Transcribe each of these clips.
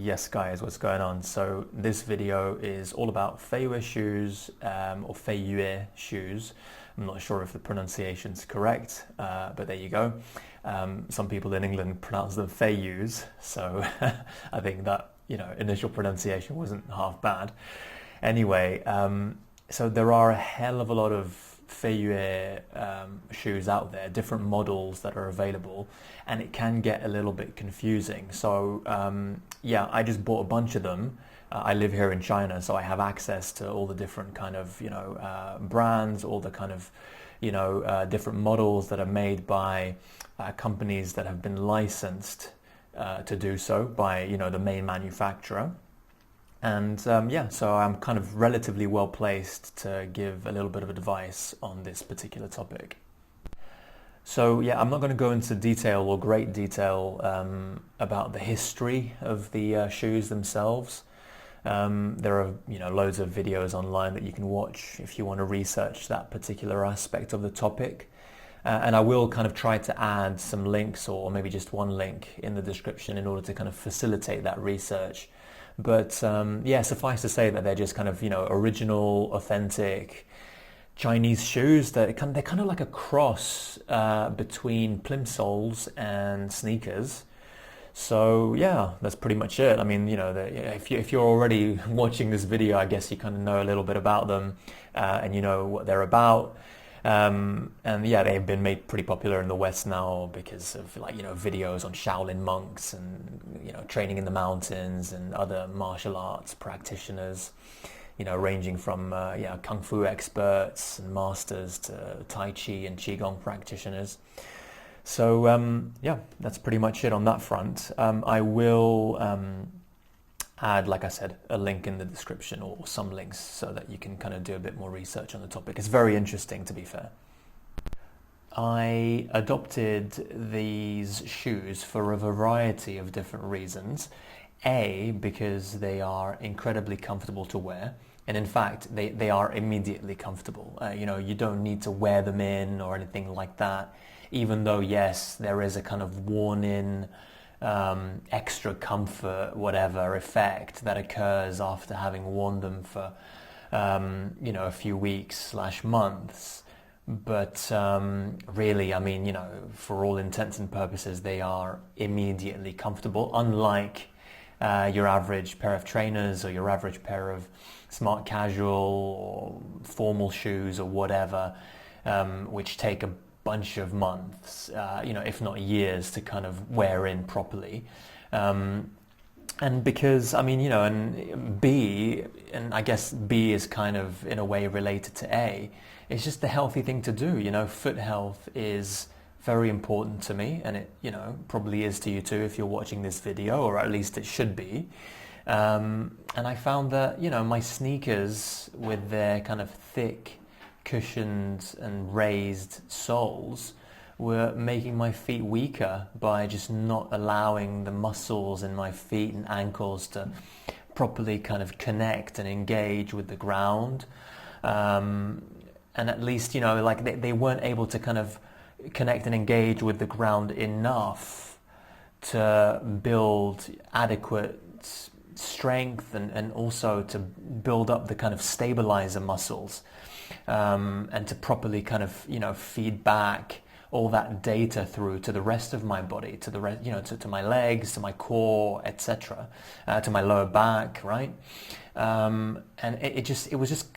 Yes guys, what's going on? So this video is all about Feiyue shoes or Feiyue shoes. I'm not sure if the pronunciation's correct, but there you go. Some people in England pronounce them Feiyues, so I think that, initial pronunciation wasn't half bad. Anyway, so there are a hell of a lot of Feiyue shoes out there, different models that are available, and it can get a little bit confusing. So yeah, I just bought a bunch of them. I live here in China, so I have access to all the different kind of brands, all the kind of different models that are made by companies that have been licensed to do so by the main manufacturer. And yeah, so I'm kind of relatively well placed to give a little bit of advice on this particular topic. So yeah, I'm not going to go into detail or great detail about the history of the shoes themselves. There are loads of videos online that you can watch if you want to research that particular aspect of the topic. And I will kind of try to add some links, or maybe just one link in the description, in order to kind of facilitate that research. But yeah, suffice to say that they're just kind of original, authentic Chinese shoes. They're kind of like a cross between plimsolls and sneakers. So yeah, that's pretty much it. I mean, if you're already watching this video, I guess you kind of know a little bit about them, and you know what they're about. And yeah, they've been made pretty popular in the West now because of videos on Shaolin monks and training in the mountains and other martial arts practitioners, ranging from kung fu experts and masters to Tai Chi and Qigong practitioners. So yeah, that's pretty much it on that front. I will add, like I said, a link in the description, or some links, so that you can kind of do a bit more research on the topic. It's very interesting, to be fair. I adopted these shoes for a variety of different reasons. A, because they are incredibly comfortable to wear, and in fact they are immediately comfortable. You don't need to wear them in or anything like that, even though yes, there is a kind of worn-in extra comfort, whatever effect that occurs after having worn them for a few weeks / months. But really, I mean, for all intents and purposes, they are immediately comfortable, unlike your average pair of trainers or your average pair of smart casual or formal shoes or whatever, which take a bunch of months, if not years, to kind of wear in properly. And because, I mean, and B, and I guess B is kind of in a way related to A, it's just the healthy thing to do. Foot health is very important to me, and it, probably is to you too if you're watching this video, or at least it should be. And I found that, my sneakers, with their kind of thick, cushioned and raised soles, were making my feet weaker by just not allowing the muscles in my feet and ankles to properly kind of connect and engage with the ground. And at least, they weren't able to kind of connect and engage with the ground enough to build adequate strength and also to build up the kind of stabilizer muscles, and to properly kind of feed back all that data through to the rest of my body, to the rest, to my legs, to my core, etc., to my lower back, right? And it was just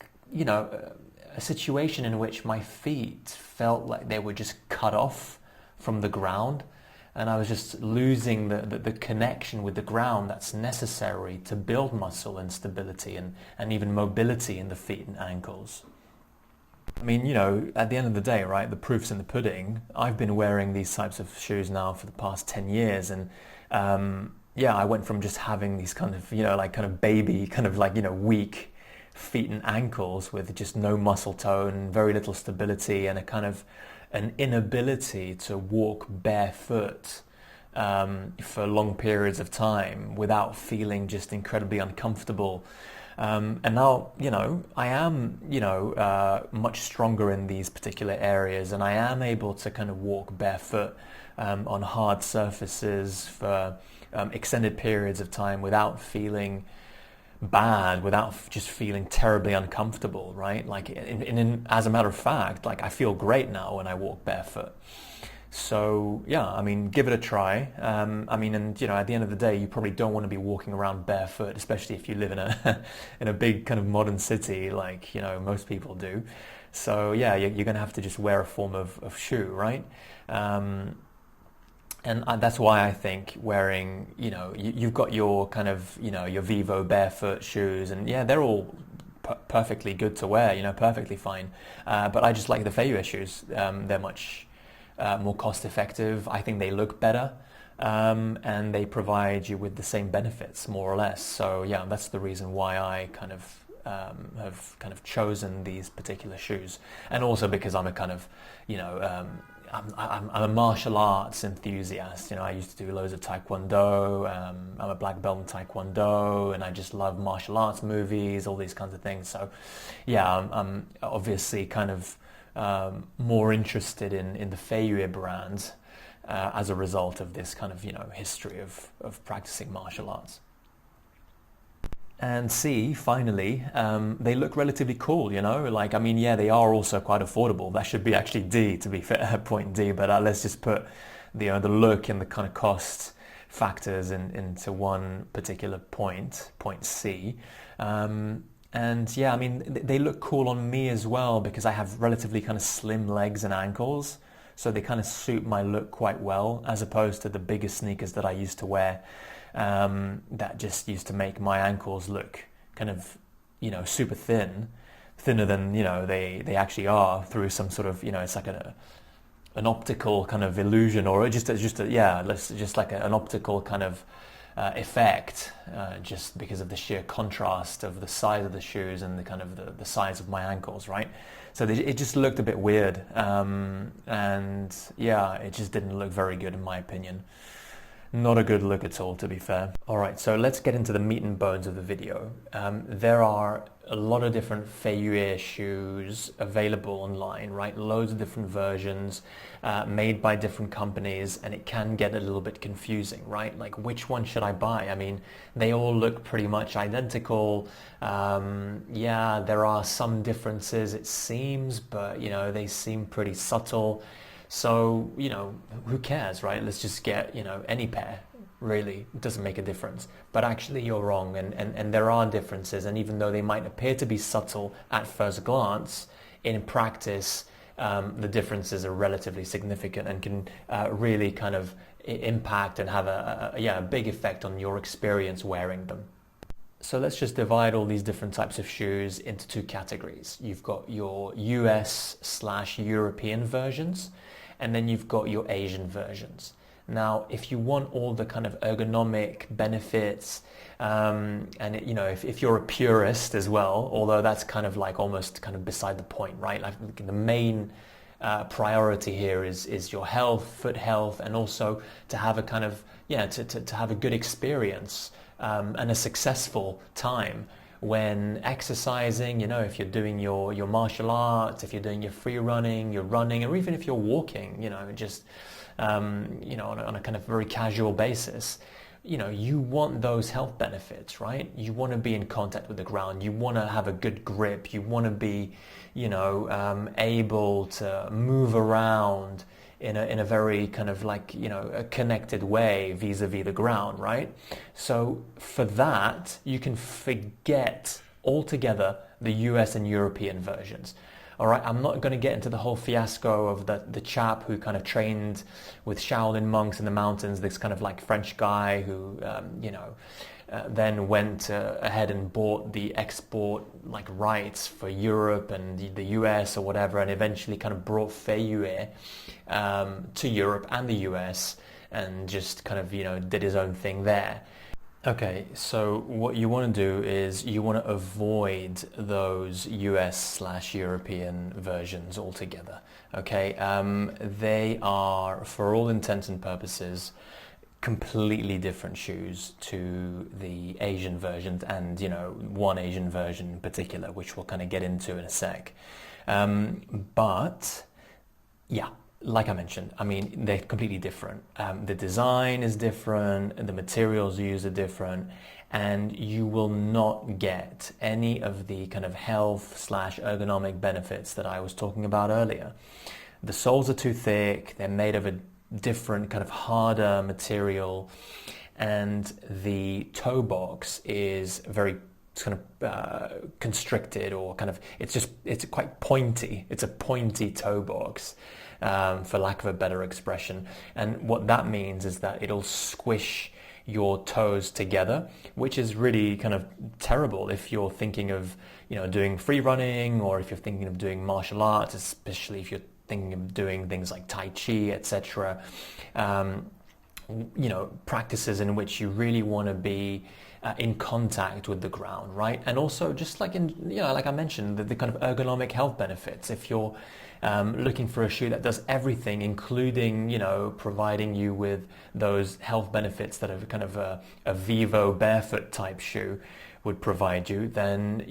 a situation in which my feet felt like they were just cut off from the ground, and I was just losing the connection with the ground that's necessary to build muscle and stability and even mobility in the feet and ankles. I mean, at the end of the day, right, the proof's in the pudding. I've been wearing these types of shoes now for the past 10 years, and yeah, I went from just having these kind of baby, kind of weak feet and ankles with just no muscle tone, very little stability, and a kind of an inability to walk barefoot for long periods of time without feeling just incredibly uncomfortable. And now, I am, much stronger in these particular areas, and I am able to kind of walk barefoot on hard surfaces for extended periods of time without feeling bad, without just feeling terribly uncomfortable, right? Like, as a matter of fact, like I feel great now when I walk barefoot. So yeah, I mean, give it a try. I mean, and at the end of the day, you probably don't want to be walking around barefoot, especially if you live in a in a big kind of modern city, like most people do. So yeah, you're going to have to just wear a form of shoe, right? And that's why I think wearing, you've got your kind of, your Vivo barefoot shoes, and yeah, they're all perfectly good to wear, perfectly fine. But I just like the Feiyue shoes. They're much more cost effective. I think they look better, and they provide you with the same benefits, more or less. So yeah, that's the reason why I kind of have kind of chosen these particular shoes, and also because I'm a kind of, I'm a martial arts enthusiast. I used to do loads of Taekwondo. I'm a black belt in Taekwondo, and I just love martial arts movies, all these kinds of things. So, yeah, I'm obviously kind of more interested in the Feiyue brand as a result of this kind of history of practicing martial arts. And C, finally, they look relatively cool, like, I mean, yeah, they are also quite affordable. That should be actually D, to be fair, point D, but let's just put the look and the kind of cost factors into one particular point C. And yeah, I mean, they look cool on me as well because I have relatively kind of slim legs and ankles. So they kind of suit my look quite well, as opposed to the bigger sneakers that I used to wear. That just used to make my ankles look kind of, super thinner than, they actually are through some sort of, it's like an optical kind of illusion, or just like an optical kind of effect, just because of the sheer contrast of the size of the shoes and the kind of the size of my ankles, right? So it just looked a bit weird, and yeah, it just didn't look very good in my opinion. Not a good look at all, to be fair. All right, so let's get into the meat and bones of the video. There are a lot of different Feiyue shoes available online, right? Loads of different versions made by different companies, and it can get a little bit confusing, right? Like, which one should I buy? I mean, they all look pretty much identical. Yeah, there are some differences, it seems, but, they seem pretty subtle. So, who cares, right? Let's just get, any pair, really. It doesn't make a difference. But actually you're wrong, and there are differences, and even though they might appear to be subtle at first glance, in practice, the differences are relatively significant and can really kind of impact and have a big effect on your experience wearing them. So let's just divide all these different types of shoes into two categories. You've got your US/European versions, and then you've got your Asian versions. Now, if you want all the kind of ergonomic benefits, and if you're a purist as well, although that's kind of like almost kind of beside the point, right? Like the main priority here is your health, foot health, and also to have a kind of, to have a good experience and a successful time when exercising, if you're doing your martial arts, if you're doing your free running, you're running, or even if you're walking, just, on a kind of very casual basis, you want those health benefits, right? You want to be in contact with the ground. You want to have a good grip. You want to be, able to move around in a very kind of like, a connected way vis-a-vis the ground, right? So for that, you can forget altogether the US and European versions. All right, I'm not going to get into the whole fiasco of the chap who kind of trained with Shaolin monks in the mountains, this kind of like French guy who, then went ahead and bought the export like rights for Europe and the US or whatever, and eventually kind of brought Feiyue to Europe and the US and just kind of, did his own thing there. Okay, so what you want to do is you want to avoid those US/European versions altogether. Okay, they are, for all intents and purposes, completely different shoes to the Asian versions, and one Asian version in particular, which we'll kind of get into in a sec. But yeah, like I mentioned, I mean, they're completely different. The design is different, the materials used are different, and you will not get any of the kind of health slash ergonomic benefits that I was talking about earlier. The soles are too thick, they're made of a different kind of harder material, and the toe box is very kind of constricted, or kind of, it's quite pointy. It's a pointy toe box, for lack of a better expression. And what that means is that it'll squish your toes together, which is really kind of terrible if you're thinking of, doing free running, or if you're thinking of doing martial arts, especially if you're thinking of doing things like Tai Chi, etc. Practices in which you really want to be in contact with the ground, right? And also, just like like I mentioned, the kind of ergonomic health benefits. If you're looking for a shoe that does everything, including, providing you with those health benefits that a kind of a Vivo barefoot type shoe would provide you, then,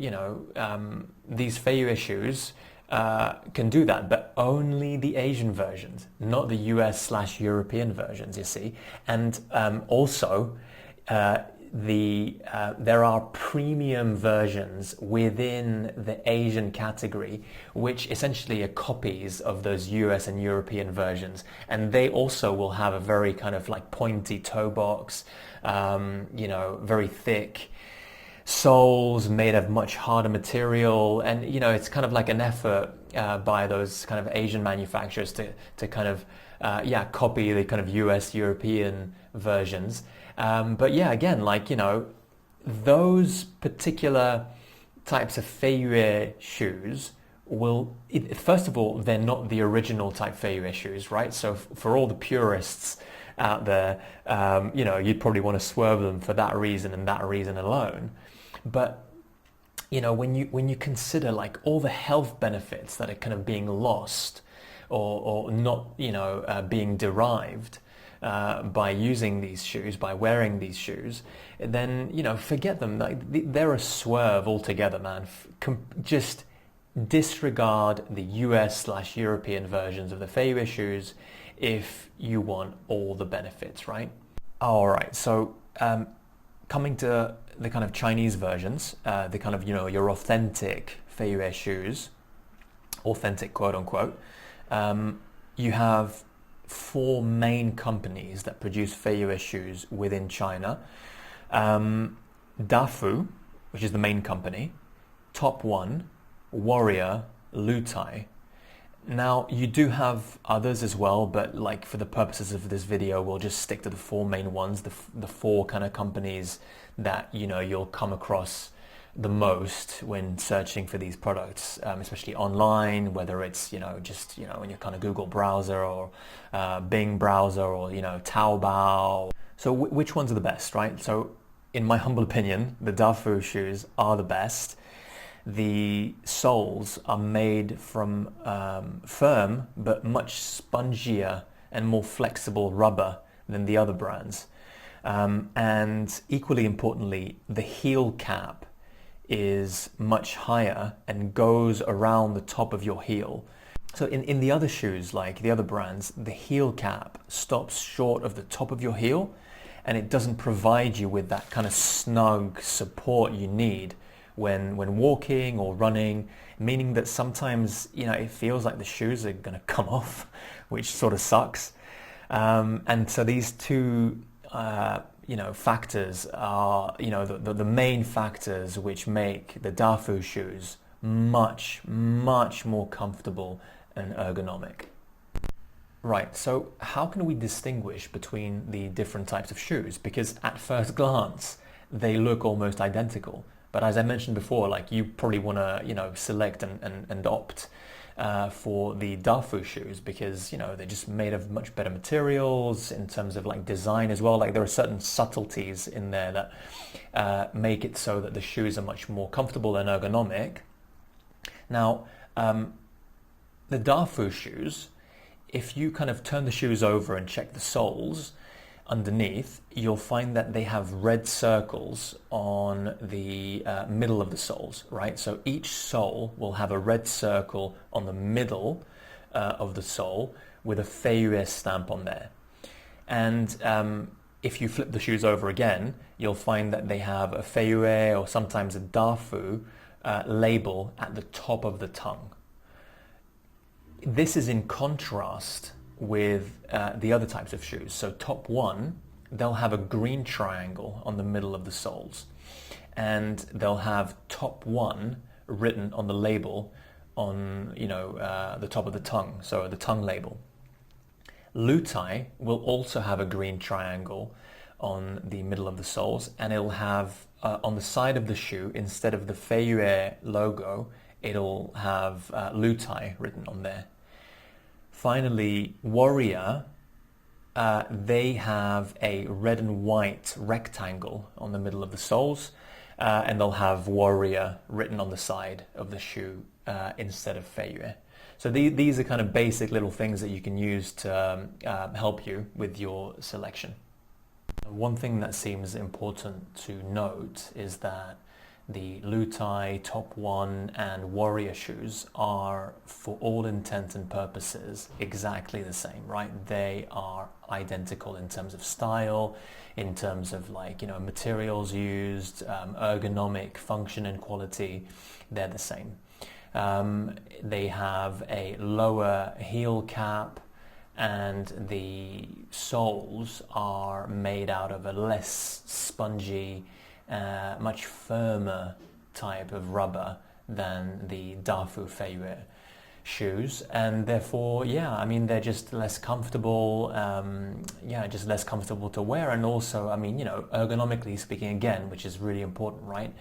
these Feiyue shoes can do that, but only the Asian versions, not the US/European versions, you see. And also, there are premium versions within the Asian category, which essentially are copies of those US and European versions, and they also will have a very kind of like pointy toe box, very thick soles made of much harder material, and it's kind of like an effort by those kind of Asian manufacturers to kind of copy the kind of US European versions. But yeah, again, those particular types of Feiyue shoes first of all, they're not the original type Feiyue shoes, right? So for all the purists out there, you'd probably want to swerve them for that reason and that reason alone. But when you consider like all the health benefits that are kind of being lost or not, being derived by using these shoes, by wearing these shoes, then forget them. Like they're a swerve altogether, man. Just disregard the US/European versions of the Feiyue shoes if you want all the benefits, right? All right. So coming to the kind of Chinese versions, the kind of your authentic Feiyue shoes, authentic quote unquote, you have 4 main companies that produce Feiyue shoes within China. DaFu, which is the main company, Top One, Warrior, Lutai. Now, you do have others as well, but like for the purposes of this video, we'll just stick to the 4 main ones, the 4 kind of companies that you'll come across the most when searching for these products, especially online, whether it's just in your kind of Google browser or Bing browser or Taobao. So which ones are the best, right? So in my humble opinion, the DaFu shoes are the best. The soles are made from firm but much spongier and more flexible rubber than the other brands. And equally importantly, the heel cap is much higher and goes around the top of your heel. So in the other shoes, like the other brands, the heel cap stops short of the top of your heel, and it doesn't provide you with that kind of snug support you need when walking or running, meaning that sometimes it feels like the shoes are going to come off, which sort of sucks. And so these two factors are the main factors which make the DaFu shoes much more comfortable and ergonomic. Right, so how can we distinguish between the different types of shoes? Because at first glance they look almost identical, but as I mentioned before, like you probably want to select and opt for the DaFu shoes because they're just made of much better materials in terms of like design as well. Like there are certain subtleties in there that make it so that the shoes are much more comfortable and ergonomic. Now, the DaFu shoes, if you kind of turn the shoes over and check the soles underneath, you'll find that they have red circles on the middle of the soles, right? So each sole will have a red circle on the middle of the sole, with a Feiyue stamp on there. And if you flip the shoes over again, you'll find that they have a Feiyue or sometimes a DaFu label at the top of the tongue. This is in contrast with the other types of shoes. So top one, they'll have a green triangle on the middle of the soles, and they'll have top one written on the label on the top of the tongue, so the tongue label. Lutai will also have a green triangle on the middle of the soles, and it'll have on the side of the shoe, instead of the Feiyue logo, it'll have Lutai written on there. Finally, Warrior, they have a red and white rectangle on the middle of the soles, and they'll have Warrior written on the side of the shoe instead of Feiyue. So these are kind of basic little things that you can use to help you with your selection. One thing that seems important to note is that the Lutai, Top One and Warrior shoes are, for all intent and purposes, exactly the same, right? They are identical in terms of style, in terms of materials used, ergonomic function and quality. They're the same. They have a lower heel cap, and the soles are made out of a less spongy, much firmer type of rubber than the DaFu Feiyue shoes, and therefore, they're just less comfortable, just less comfortable to wear, and also, ergonomically speaking, again, which is really important, right?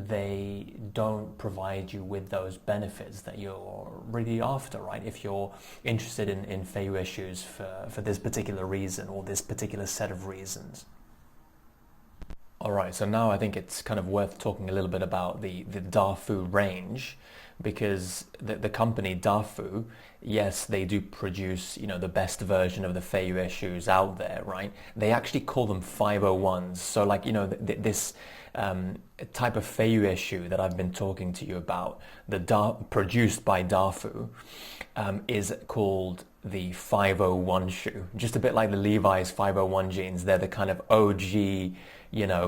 They don't provide you with those benefits that you're really after, right? If you're interested in Feiyue shoes for this particular reason or this particular set of reasons. All right, so now I think it's kind of worth talking a little bit about the DaFu range, because the company DaFu, yes, they do produce, the best version of the Feiyue shoes out there, right? They actually call them 501s. So this type of Feiyue shoe that I've been talking to you about, produced by DaFu, is called the 501 shoe. Just a bit like the Levi's 501 jeans. They're the kind of OG,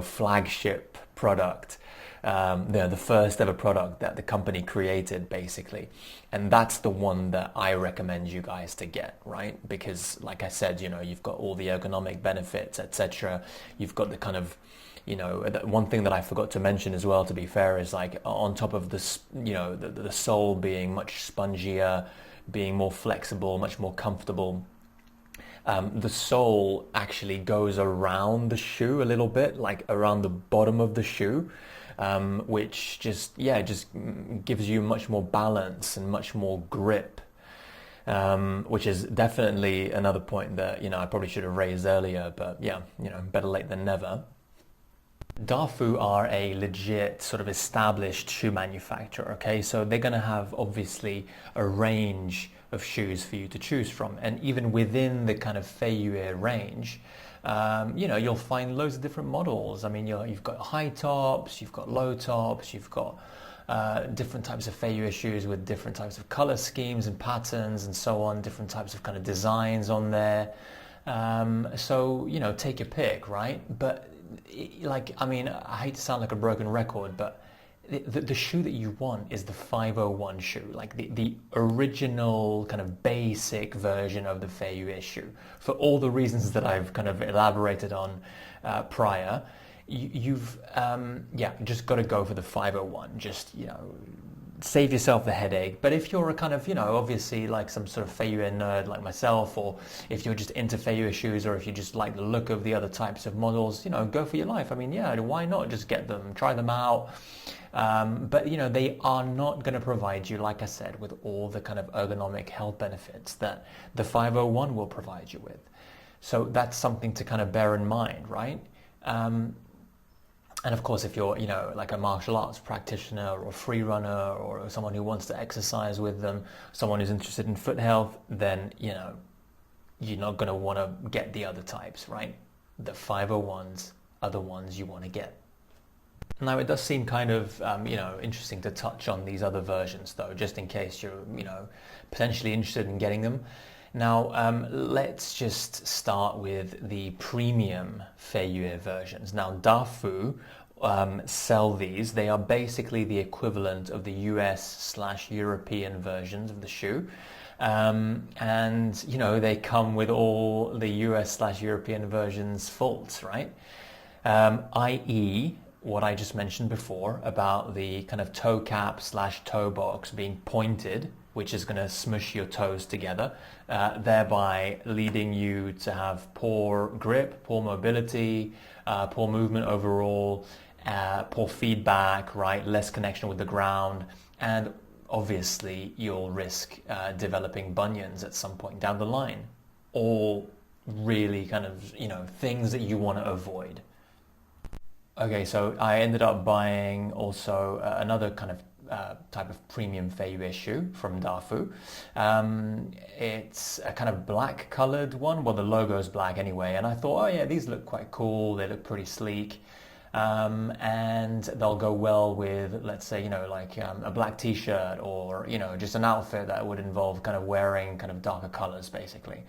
flagship product. They're the first ever product that the company created, basically. And that's the one that I recommend you guys to get, right? Because like I said, you've got all the ergonomic benefits, etc. You've got the kind of, one thing that I forgot to mention as well, to be fair, is on top of this, the sole being much spongier, being more flexible, much more comfortable. The sole actually goes around the shoe a little bit, like around the bottom of the shoe, which just gives you much more balance and much more grip, which is definitely another point that, I probably should have raised earlier, but better late than never. DaFu are a legit sort of established shoe manufacturer, okay? So they're going to have obviously a range of shoes for you to choose from. And even within the kind of Feiyue range, you'll find loads of different models. You've got high tops, you've got low tops, you've got different types of Feiyue shoes with different types of color schemes and patterns and so on, different types of kind of designs on there. So, take your pick, right? But I hate to sound like a broken record, but the shoe that you want is the 501 shoe, like the original kind of basic version of the Feiyue shoe. For all the reasons that I've kind of elaborated on prior, you've just got to go for the 501. Just, save yourself the headache. But if you're a kind of, obviously like some sort of Feiyue nerd like myself, or if you're just into Feiyue shoes, or if you just like the look of the other types of models, go for your life. Why not just get them, try them out? But they are not going to provide you, like I said, with all the kind of ergonomic health benefits that the 501 will provide you with. So that's something to kind of bear in mind, right? And of course, if you're, like a martial arts practitioner or a free runner or someone who wants to exercise with them, someone who's interested in foot health, then, you're not going to want to get the other types, right? The 501s are the ones you want to get. Now, it does seem kind of, interesting to touch on these other versions, though, just in case you're, potentially interested in getting them. Now, let's just start with the premium Feiyue versions. Now, DaFu sell these. They are basically the equivalent of the US/European versions of the shoe. And, you know, they come with all the US/European versions faults, right? I.e., what I just mentioned before about the kind of toe cap/toe box being pointed, which is going to smush your toes together, thereby leading you to have poor grip, poor mobility, poor movement overall, poor feedback, right? Less connection with the ground, and obviously you'll risk developing bunions at some point down the line. All really kind of, you know, things that you want to avoid. Okay, so I ended up buying also another kind of type of premium Feiyue shoe from DaFu. It's a kind of black colored one. Well, the logo is black anyway, and I thought, oh yeah, these look quite cool. They look pretty sleek, and they'll go well with, let's say, you know, like a black t-shirt, or, you know, just an outfit that would involve kind of wearing kind of darker colors, basically.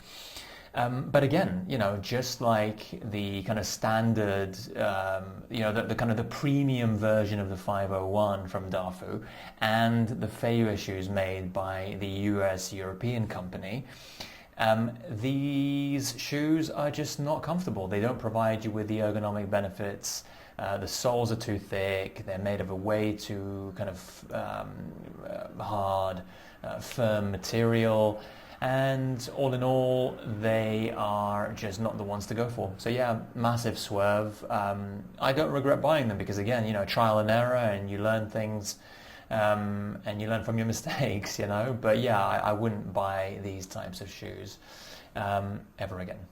But again, you know, just like the kind of standard, you know, the kind of the premium version of the 501 from DaFu and the Feiyue shoes made by the US European company, these shoes are just not comfortable. They don't provide you with the ergonomic benefits. The soles are too thick. They're made of a way too kind of hard, firm material. And all in all, they are just not the ones to go for. So yeah, massive swerve. I don't regret buying them because, again, you know, trial and error, and you learn things, and you learn from your mistakes, you know. But yeah, I wouldn't buy these types of shoes ever again.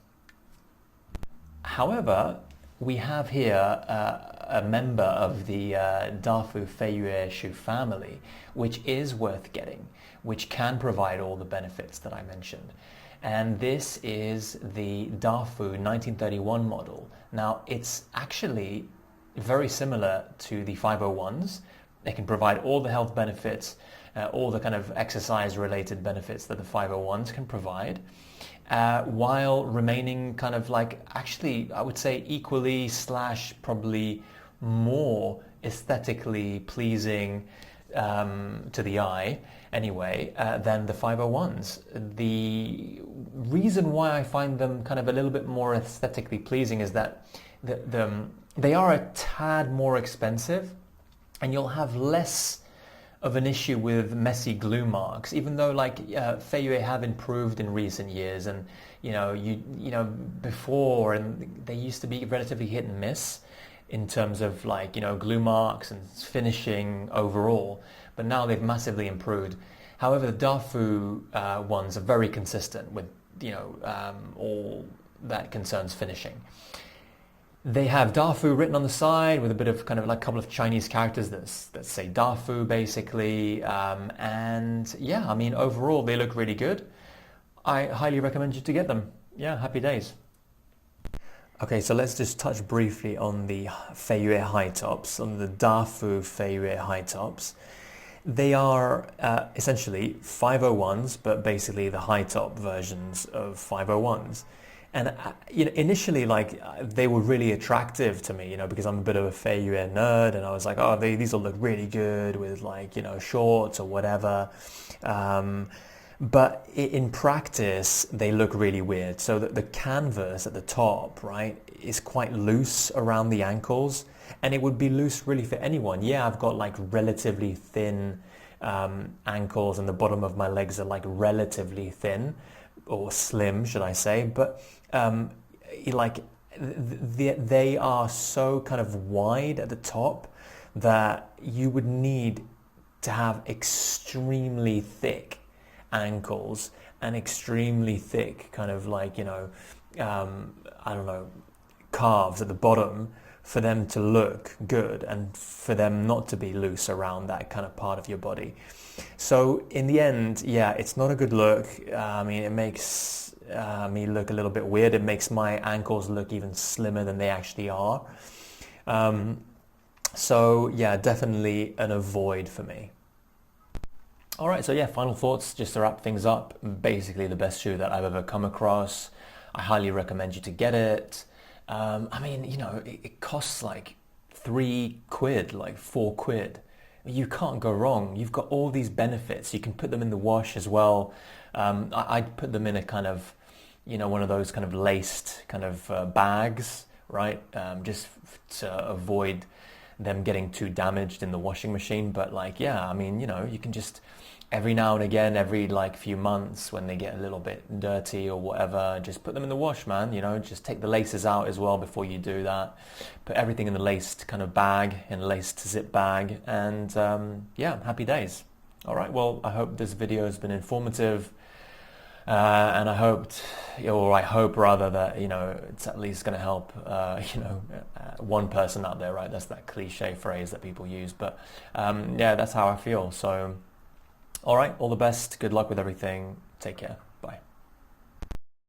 However, we have here a member of the DaFu Feiyue shoe family, which is worth getting, which can provide all the benefits that I mentioned. And this is the DaFu 1931 model. Now, it's actually very similar to the 501s. They can provide all the health benefits, all the kind of exercise-related benefits that the 501s can provide, while remaining kind of like, actually, I would say equally / probably more aesthetically pleasing to the eye anyway, than the 501s. The reason why I find them kind of a little bit more aesthetically pleasing is that they are a tad more expensive, and you'll have less of an issue with messy glue marks, even though like Feiyue have improved in recent years, and you know before, and they used to be relatively hit and miss in terms of like, you know, glue marks and finishing overall, but now they've massively improved. However, the DaFu ones are very consistent with, you know, all that concerns finishing. They have DaFu written on the side with a bit of kind of like a couple of Chinese characters that say DaFu basically, and yeah, I mean, overall they look really good. I highly recommend you to get them. Yeah, happy days. Okay, so let's just touch briefly on the Feiyue high tops, on the DaFu Feiyue high tops. They are essentially 501s, but basically the high top versions of 501s. And you know, initially, like, they were really attractive to me, you know, because I'm a bit of a Feiyue nerd, and I was like, oh, these will look really good with, like, you know, shorts or whatever. But in practice, they look really weird. So the canvas at the top, right, is quite loose around the ankles, and it would be loose really for anyone. Yeah, I've got like relatively thin ankles, and the bottom of my legs are like relatively thin, or slim, should I say? But like they are so kind of wide at the top that you would need to have extremely thick ankles and extremely thick kind of like, you know, I don't know, calves at the bottom for them to look good and for them not to be loose around that kind of part of your body. So in the end, yeah, it's not a good look. I mean, it makes me look a little bit weird. It makes my ankles look even slimmer than they actually are. So yeah, definitely an avoid for me. All right, so yeah, final thoughts just to wrap things up. Basically, the best shoe that I've ever come across. I highly recommend you to get it. I mean, you know, it costs like £3, like £4. You can't go wrong. You've got all these benefits. You can put them in the wash as well. I'd put them in a kind of, you know, one of those kind of laced kind of bags, right? Just to avoid them getting too damaged in the washing machine. But like, yeah, I mean, you know, you can just every now and again, every like few months when they get a little bit dirty or whatever, just put them in the wash, man. You know, just take the laces out as well before you do that. Put everything in the laced kind of bag, in a laced zip bag, and yeah, happy days. All right, well, I hope this video has been informative. And I hope rather that, you know, it's at least going to help, you know, one person out there, right? That's that cliche phrase that people use. But yeah, that's how I feel. So, all right, all the best. Good luck with everything. Take care.